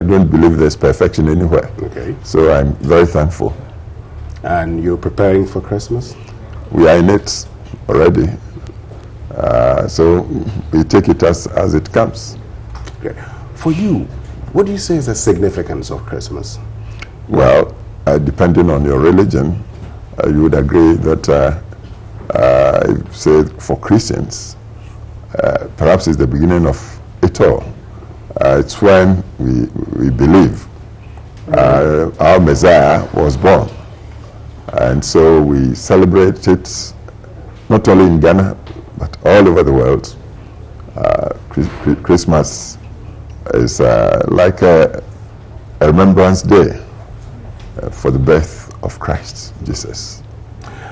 don't believe there's perfection anywhere. Okay. So I'm very thankful. And you're preparing for Christmas? We are in it already. So we take it as it comes. Okay. For you, what do you say is the significance of Christmas? Well, depending on your religion, you would agree that, say, for Christians, perhaps it's the beginning of it all. It's when we believe our Messiah was born. And so we celebrate it not only in Ghana, but all over the world. Christmas is like a remembrance day for the birth of Christ, Jesus.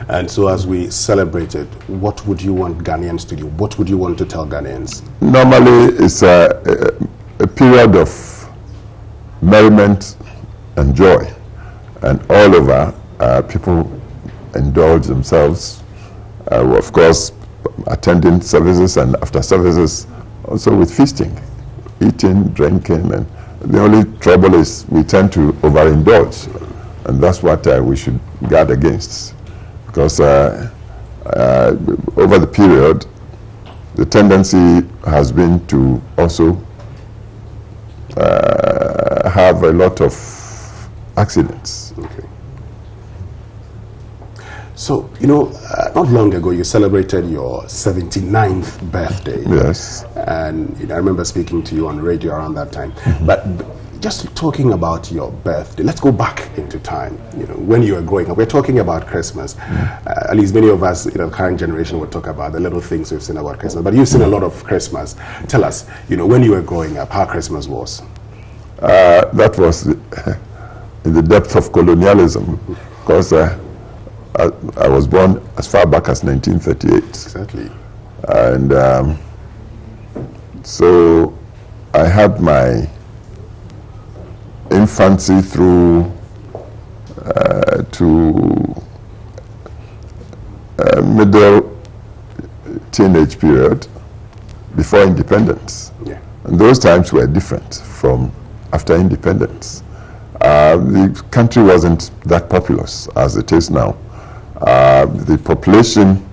And so as we celebrate it, what would you want Ghanaians to do? What would you want to tell Ghanaians? Normally, it's a period of merriment and joy. And all over, people indulge themselves, of course, attending services and after services, also with feasting, eating, drinking, and the only trouble is we tend to overindulge, and that's what we should guard against, because over the period, the tendency has been to also have a lot of accidents. Okay. So, you know, not long ago you celebrated your 79th birthday. Yes. And you know, I remember speaking to you on radio around that time. But just talking about your birthday, let's go back into time. You know, when you were growing up, we're talking about Christmas. At least many of us, you know, current generation would talk about the little things we've seen about Christmas. But you've seen a lot of Christmas. Tell us, you know, when you were growing up, how Christmas was. That was in the depth of colonialism, because I was born as far back as 1938. Exactly. And so I had my infancy through to middle teenage period before independence. Yeah. And those times were different from after independence. The country wasn't that populous as it is now. The population,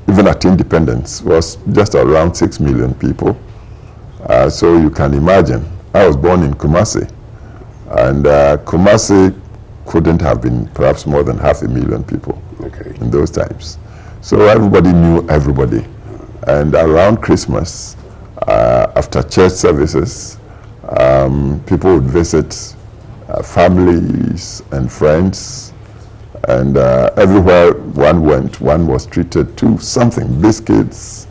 even at independence, was just around 6 million people. So you can imagine, I was born in Kumasi, and Kumasi couldn't have been perhaps more than 500,000 people in those times. So everybody knew everybody. And around Christmas, after church services, people would visit families and friends. And everywhere one went, one was treated to something, biscuits,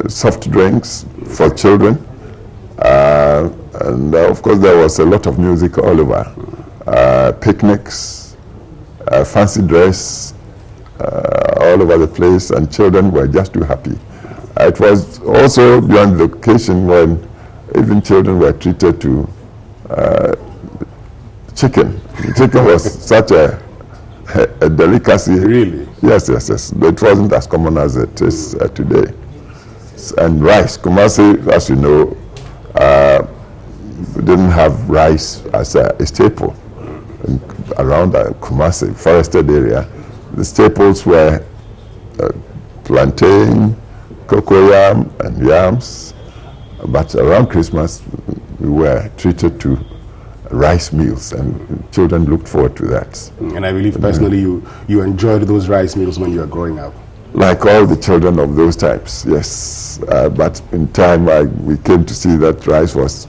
soft drinks for children. And of course there was a lot of music all over. Picnics, fancy dress, all over the place, and children were just too happy. It was also during the occasion when even children were treated to chicken. Chicken was such a delicacy. Really? Yes, yes, yes. It wasn't as common as it is today. And rice. Kumasi, as you know, didn't have rice as a staple. Around the Kumasi forested area, the staples were plantain, cocoyam, and yams. But around Christmas, we were treated to rice meals, and children looked forward to that. And I believe personally you enjoyed those rice meals when you were growing up. Like all the children of those types, yes. But in time, we came to see that rice was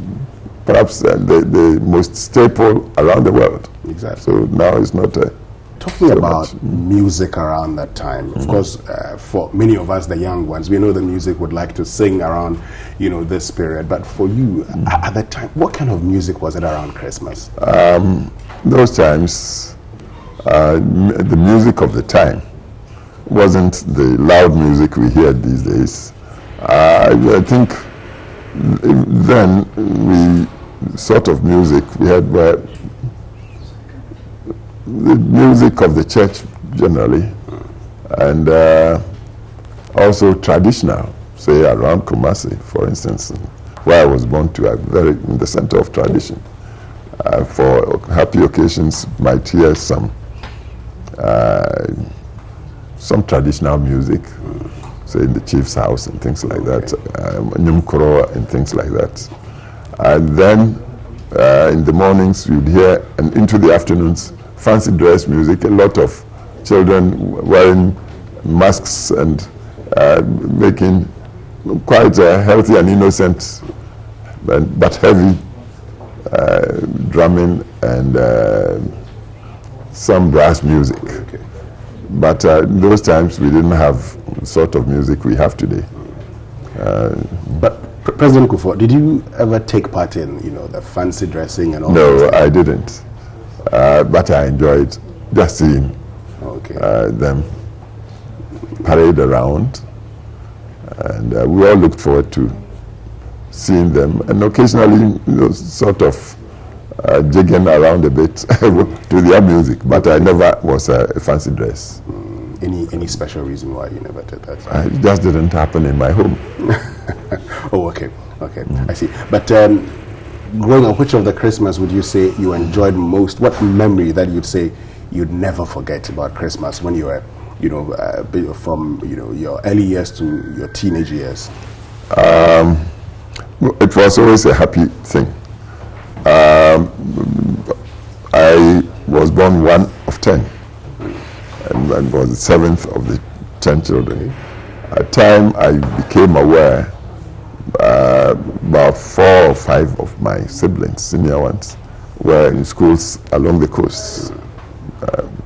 perhaps the most staple around the world. Exactly. So now it's not a... Talking about music around that time, of course, for many of us, the young ones, we know the music would like to sing around, you know, this period. But for you, at that time, what kind of music was it around Christmas? Those times, the music of the time wasn't the loud music we hear these days. I think then we sort of music we had were the music of the church generally, and also traditional, say around Kumasi, for instance, where I was born to, are very in the center of tradition. For happy occasions, might hear some traditional music, say in the chief's house and things like that, nyumkoro and things like that. And then in the mornings you'd hear, and into the afternoons, fancy dress music, a lot of children wearing masks and making quite a healthy and innocent but heavy drumming and some brass music. Okay. But those times we didn't have the sort of music we have today. But President Kuffour, did you ever take part in, the fancy dressing and all? No, I didn't. But I enjoyed just seeing them parade around, and we all looked forward to seeing them, and occasionally, sort of jigging around a bit to their music. But I never was a fancy dress. Any special reason why you never did that? It just didn't happen in my home. Oh, okay, I see. But growing up, which of the Christmas would you say you enjoyed most? What memory that you'd say you'd never forget about Christmas when you were, from your early years to your teenage years? It was always a happy thing. I was born one of 10, and was the 7th of the 10 children. At time I became aware about 4 or 5 of my siblings, senior ones, were in schools along the coast.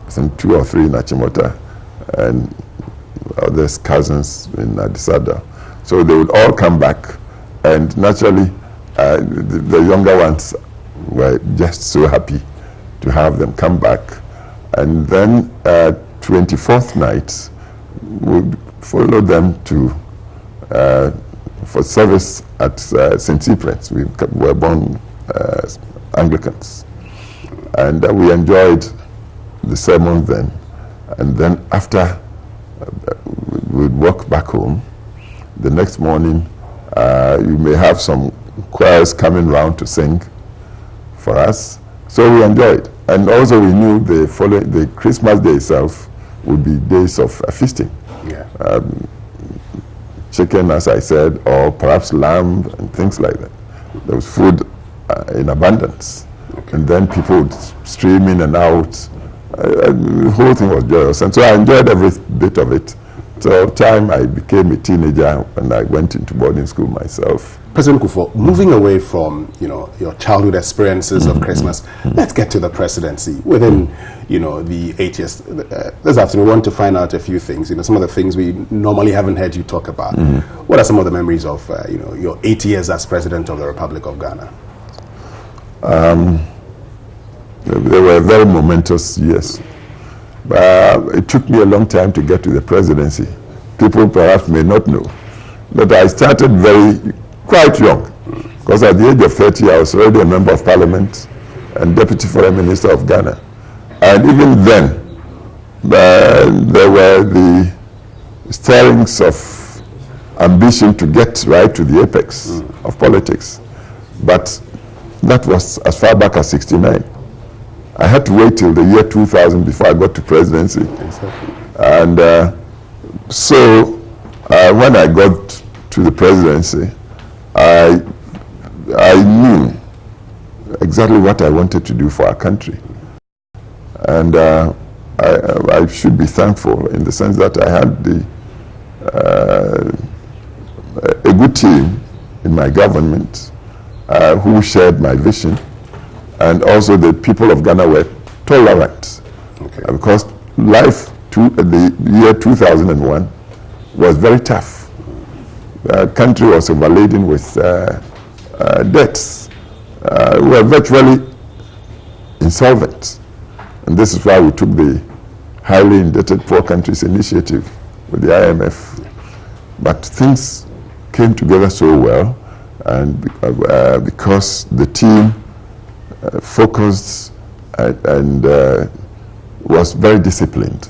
Some 2 or 3 in Achimota, and others cousins in Adisada. So they would all come back, and naturally the younger ones were just so happy to have them come back. And then 24th night would follow them to for service at St. Cyprian's. We were born Anglicans, and we enjoyed the sermon then. And then after we'd walk back home. The next morning you may have some choirs coming round to sing for us. So we enjoyed. And also we knew the Christmas day itself would be days of feasting. Yeah. Chicken, as I said, or perhaps lamb and things like that. There was food in abundance. Okay. And then people would stream in and out. The whole thing was joyous. And so I enjoyed every bit of it. So time I became a teenager and I went into boarding school myself. President Kuffour, moving away from your childhood experiences of Christmas, let's get to the presidency. Within the 8 years, this afternoon we want to find out a few things. Some of the things we normally haven't heard you talk about. What are some of the memories of your 8 years as president of the Republic of Ghana? They were very momentous years. It took me a long time to get to the presidency. People perhaps may not know, but I started quite young, because at the age of 30 I was already a member of parliament and deputy foreign minister of Ghana. And even then there were the stirrings of ambition to get right to the apex of politics. But that was as far back as 69. I had to wait till the year 2000 before I got to presidency. Exactly. And so when I got to the presidency, I knew exactly what I wanted to do for our country. And I should be thankful in the sense that I had a good team in my government who shared my vision. And also the people of Ghana were tolerant. Okay. Because life the year 2001 was very tough. The country was overladen with debts. We were virtually insolvent. And this is why we took the Highly Indebted Poor Countries Initiative with the IMF. But things came together so well, and because the team focused and was very disciplined.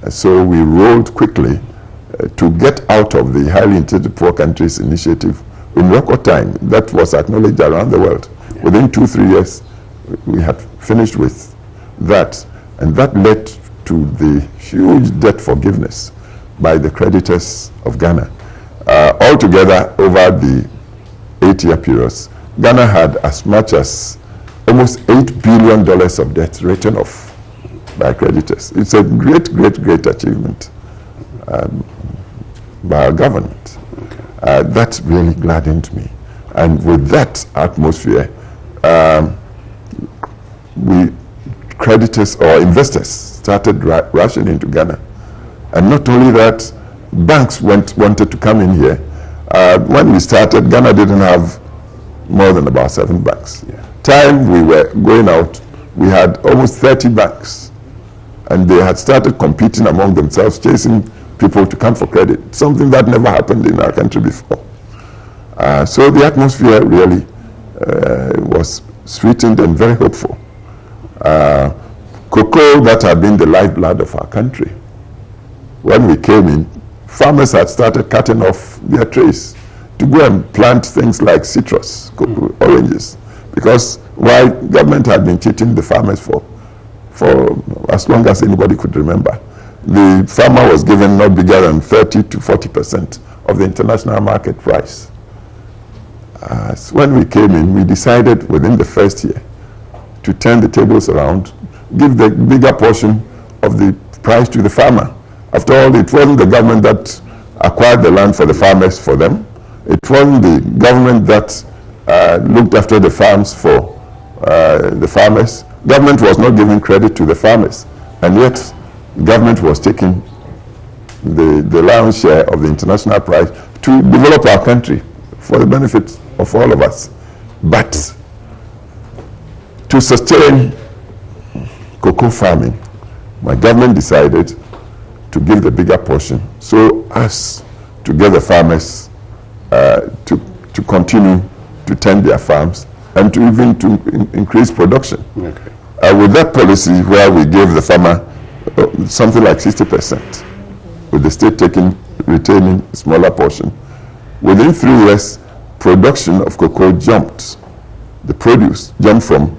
So we rolled quickly to get out of the Highly Indebted Poor Countries Initiative in record time. That was acknowledged around the world. Yeah. Within 2-3 years, we had finished with that. And that led to the huge debt forgiveness by the creditors of Ghana. Altogether, over the 8-year periods, Ghana had as much as almost $8 billion of debt written off by creditors. It's a great, great, great achievement by our government. Okay. That really gladdened me. And with that atmosphere, creditors or investors started rushing into Ghana. And not only that, banks wanted to come in here. When we started, Ghana didn't have more than about 7 banks. Yeah. Time we were going out, we had almost 30 banks. And they had started competing among themselves, chasing people to come for credit, something that never happened in our country before. So the atmosphere really was sweetened and very hopeful. Cocoa, that had been the lifeblood of our country. When we came in, farmers had started cutting off their trees to go and plant things like citrus, oranges, because while government had been cheating the farmers for as long as anybody could remember, the farmer was given not bigger than 30 to 40% of the international market price. So when we came in, we decided within the first year to turn the tables around, give the bigger portion of the price to the farmer. After all, it wasn't the government that acquired the land for the farmers for them. It wasn't the government that looked after the farms for the farmers. Government was not giving credit to the farmers, and yet government was taking the lion's share of the international price to develop our country for the benefit of all of us. But to sustain cocoa farming, my government decided to give the bigger portion so as to get the farmers to continue to tend their farms and to even increase production. Okay. With that policy where we gave the farmer something like 60%, with the state retaining a smaller portion, within 3 years, production of cocoa jumped. The produce jumped from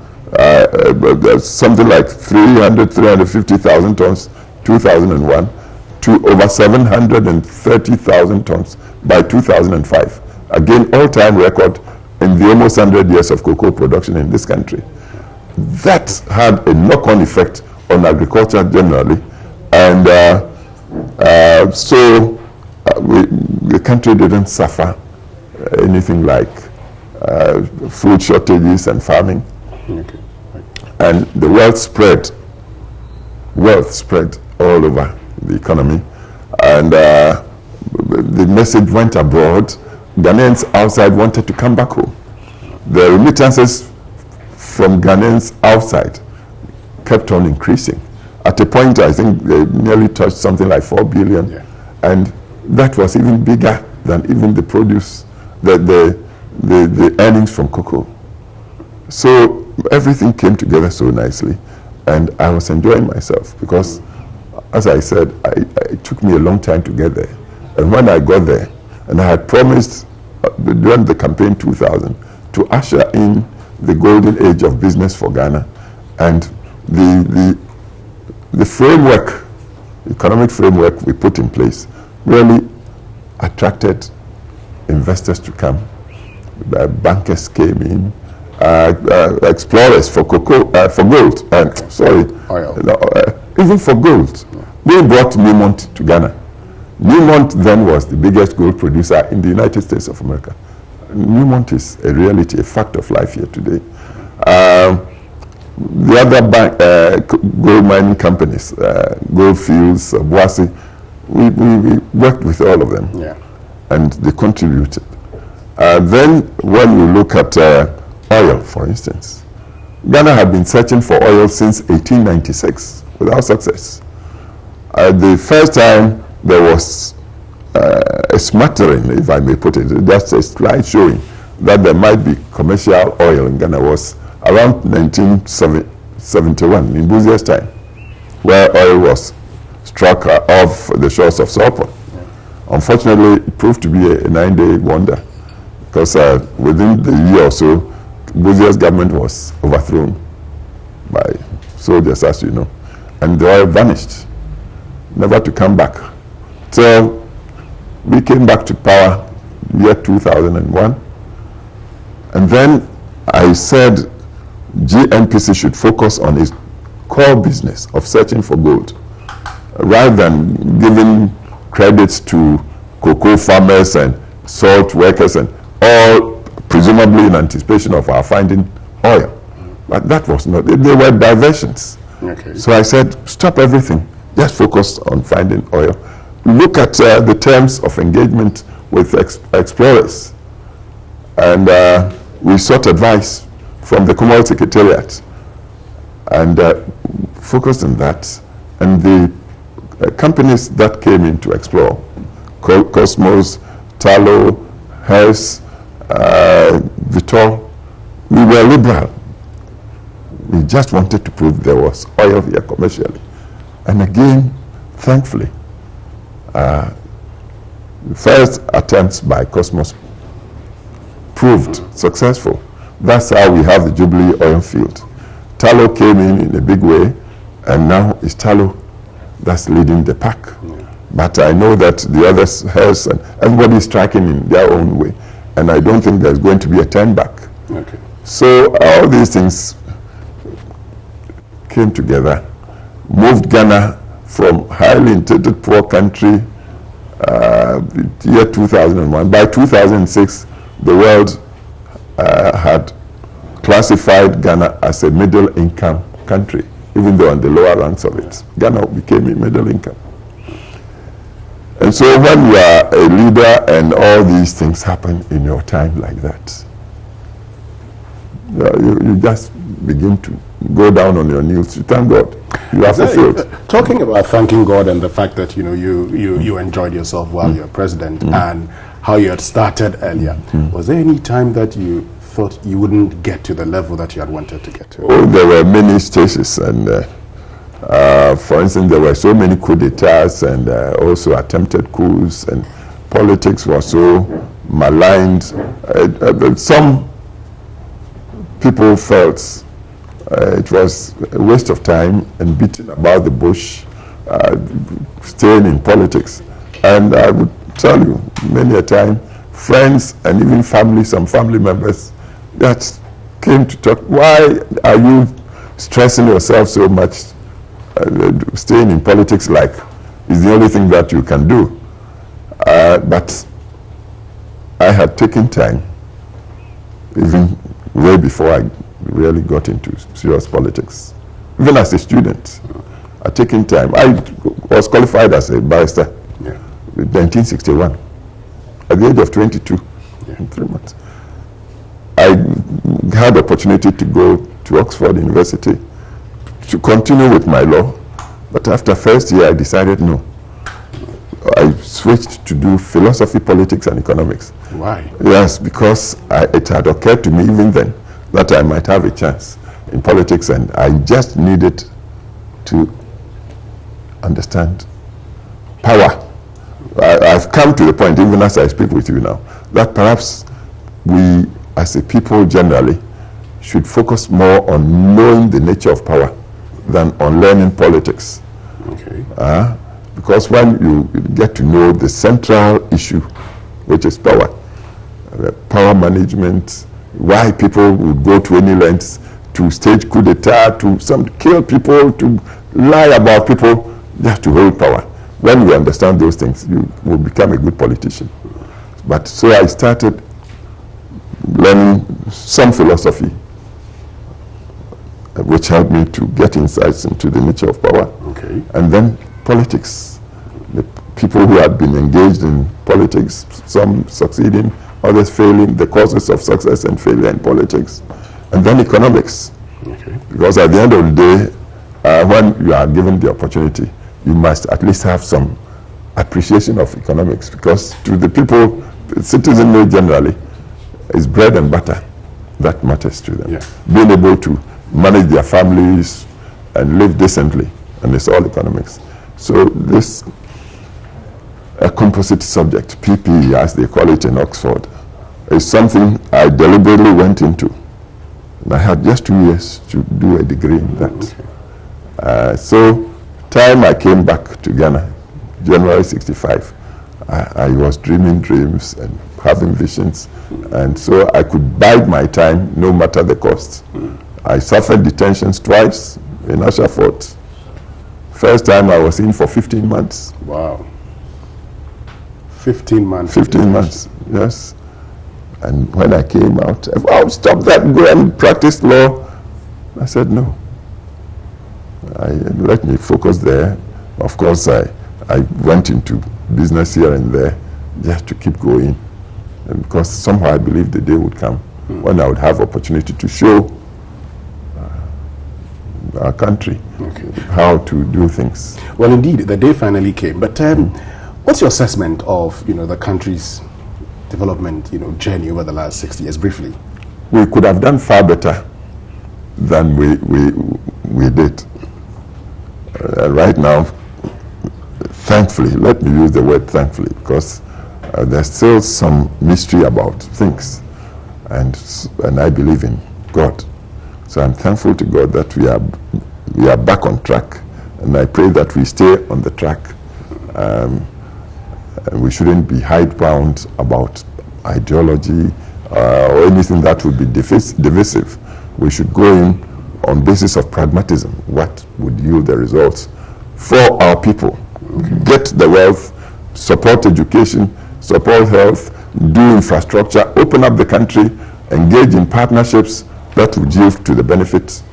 something like 350,000 tons 2001 to over 730,000 tons by 2005. Again, all-time record in the almost 100 years of cocoa production in this country. That had a knock-on effect on agriculture generally, and so the country didn't suffer anything like food shortages and farming. Okay. And the wealth spread all over the economy, and the message went abroad. Ghanaians outside wanted to come back home. The remittances from Ghanaians outside kept on increasing. At a point, I think they nearly touched something like 4 billion, yeah. And that was even bigger than even the produce, the earnings from cocoa. So everything came together so nicely, and I was enjoying myself because, as I said, it took me a long time to get there. And when I got there, and I had promised during the campaign 2000 to usher in the golden age of business for Ghana, and the framework, economic framework we put in place really attracted investors to come. Bankers came in, explorers for cocoa, for gold, oil. Even for gold. Yeah. They brought Newmont to Ghana. Newmont then was the biggest gold producer in the United States of America. Newmont is a reality, a fact of life here today. The other gold mining companies, Gold Fields, Boise, we worked with all of them, yeah. And they contributed. Then when we look at oil, for instance, Ghana had been searching for oil since 1896 without success. The first time there was a smattering, if I may put it, just a slight showing that there might be commercial oil in Ghana was around 1971, in Buzia's time, where oil was struck off the shores of Sopon. Yeah. Unfortunately, it proved to be a 9-day wonder. because within the year or so, Bozier's government was overthrown by soldiers, as you know, and the oil vanished, never to come back. So we came back to power year 2001, and then I said GNPC should focus on its core business of searching for gold, rather than giving credits to cocoa farmers and salt workers, and all presumably in anticipation of our finding oil. But that was not, they were diversions. Okay. So I said, stop everything, just focus on finding oil. Look at the terms of engagement with explorers. And we sought advice from the Commonwealth Secretariat and focused on that. And the companies that came in to explore, Cosmos, Tallow, Hess, Vitol, we were liberal. We just wanted to prove there was oil here commercially. And again, thankfully, the first attempts by Cosmos proved successful. That's how we have the Jubilee oil field. Tallow came in a big way, and now it's Tallow that's leading the pack. Yeah. But I know that the others, Hess, and everybody is striking in their own way. And I don't think there's going to be a turn back. Okay. So all these things came together, moved Ghana from highly indebted poor country, year 2001. By 2006, the world had classified Ghana as a middle income country, even though on the lower ranks of it. Ghana became a middle income. And so when you are a leader and all these things happen in your time like that, you just begin to go down on your knees to thank God. You are fulfilled. Talking about thanking God and the fact that you enjoyed yourself while you're president and how you had started earlier, was there any time that you thought you wouldn't get to the level that you had wanted to get to? Oh, there were many stages, and for instance, there were so many coups d'etats and also attempted coups, and politics was so maligned. Some people felt it was a waste of time and beating about the bush, staying in politics. And I would tell you, many a time, friends and even family, some family members that came to talk, why are you stressing yourself so much? Staying in politics like is the only thing that you can do. But I had taken time, even way before I really got into serious politics. Even as a student, I'd taken time. I was qualified as a barrister in 1961, at the age of 22, in 3 months. I had the opportunity to go to Oxford University to continue with my law, but after first year I decided no. I switched to do philosophy, politics and economics. Why? Yes, because it had occurred to me even then that I might have a chance in politics, and I just needed to understand power. I've come to the point, even as I speak with you now, that perhaps we as a people generally should focus more on knowing the nature of power than on learning politics. Okay. Because when you get to know the central issue, which is power, power management, why people would go to any lengths to stage coup d'etat, to kill people, to lie about people, just to hold power. When you understand those things, you will become a good politician. But so I started learning some philosophy, which helped me to get insights into the nature of power. Okay. And then politics. The people who had been engaged in politics, some succeeding, others failing, the causes of success and failure in politics. And then economics. Okay. Because at the end of the day, when you are given the opportunity, you must at least have some appreciation of economics, because to the people, the citizenry generally, is bread and butter that matters to them. Yeah. Being able to manage their families and live decently, and it's all economics. So this a composite subject, PP as they call it in Oxford, is something I deliberately went into. And I had just 2 years to do a degree in that. So, time I came back to Ghana, January 65, I was dreaming dreams and having visions. And so I could bide my time no matter the cost. I suffered detentions twice in Ashafort. First time I was in for 15 months. Wow. 15 months. 15 months, yes. And when I came out, oh, stop that, go and practice law. I said, no. Let me focus there. Of course, I went into business here and there just to keep going. And because somehow I believed the day would come when I would have opportunity to show our country how to do things. Well, indeed, the day finally came. But what's your assessment of, the country's development, journey over the last 60 years, briefly? We could have done far better than we did. Right now, thankfully, let me use the word thankfully, because there's still some mystery about things, and I believe in God. So I'm thankful to God that we are back on track, and I pray that we stay on the track. And we shouldn't be hidebound about ideology or anything that would be divisive. We should go in on basis of pragmatism. What would yield the results for our people? Get the wealth, support education, support health, do infrastructure, open up the country, engage in partnerships that would yield to the benefit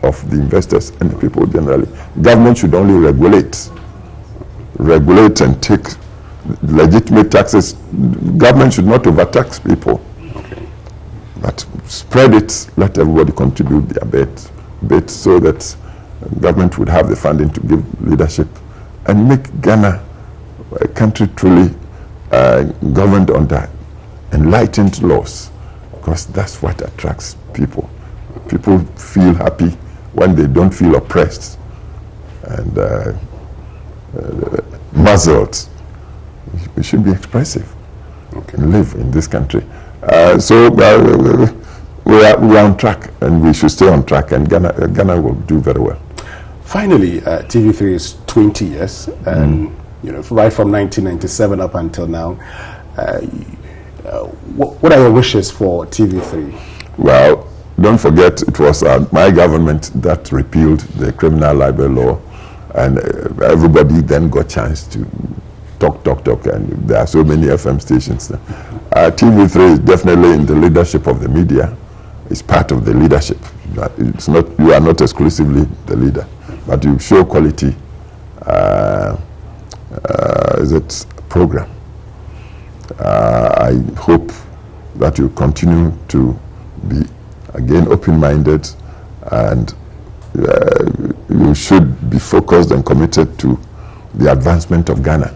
of the investors and the people generally. Government should only regulate and take legitimate taxes. Government should not overtax people, but spread it, let everybody contribute their bit so that government would have the funding to give leadership and make Ghana a country truly governed under enlightened laws, because that's what attracts people. People feel happy when they don't feel oppressed and muzzled. We should be expressive and live in this country. So we are on track, and we should stay on track, and Ghana will do very well. Finally, TV3 is 20 years, and right from 1997 up until now. What are your wishes for TV3? Well, don't forget it was my government that repealed the criminal libel law, and everybody then got chance to talk, and there are so many FM stations now. TV3 is definitely in the leadership of the media. It's part of the leadership. It's not, you are not exclusively the leader, but you show quality program. I hope that you continue to be again open-minded, and you should be focused and committed to the advancement of Ghana.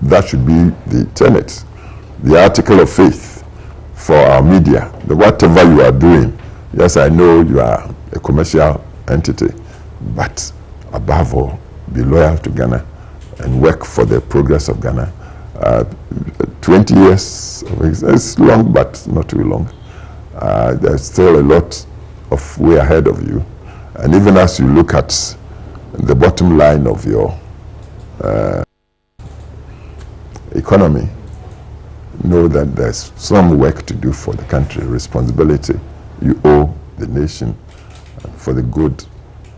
That should be the tenet, the article of faith for our media. Whatever you are doing, yes, I know you are a commercial entity, but above all, be loyal to Ghana and work for the progress of Ghana. 20 years is long, but not too long. There's still a lot of way ahead of you. And even as you look at the bottom line of your economy, know that there's some work to do for the country, responsibility you owe the nation for the good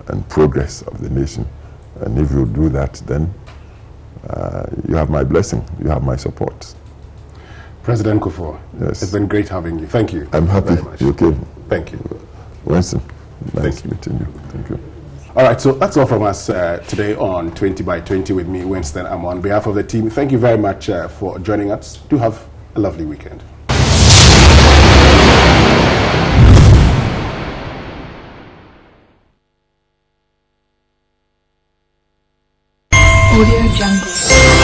and progress of the nation. And if you do that, then you have my blessing, you have my support. President Kuffour, yes, it's been great having you. Thank you. I'm happy you came. Thank you. Winston, nice meeting you. Thank you. All right, so that's all from us today on 20 by 20 with me, Winston. I'm on behalf of the team. Thank you very much for joining us. Do have a lovely weekend. Audio Jungle.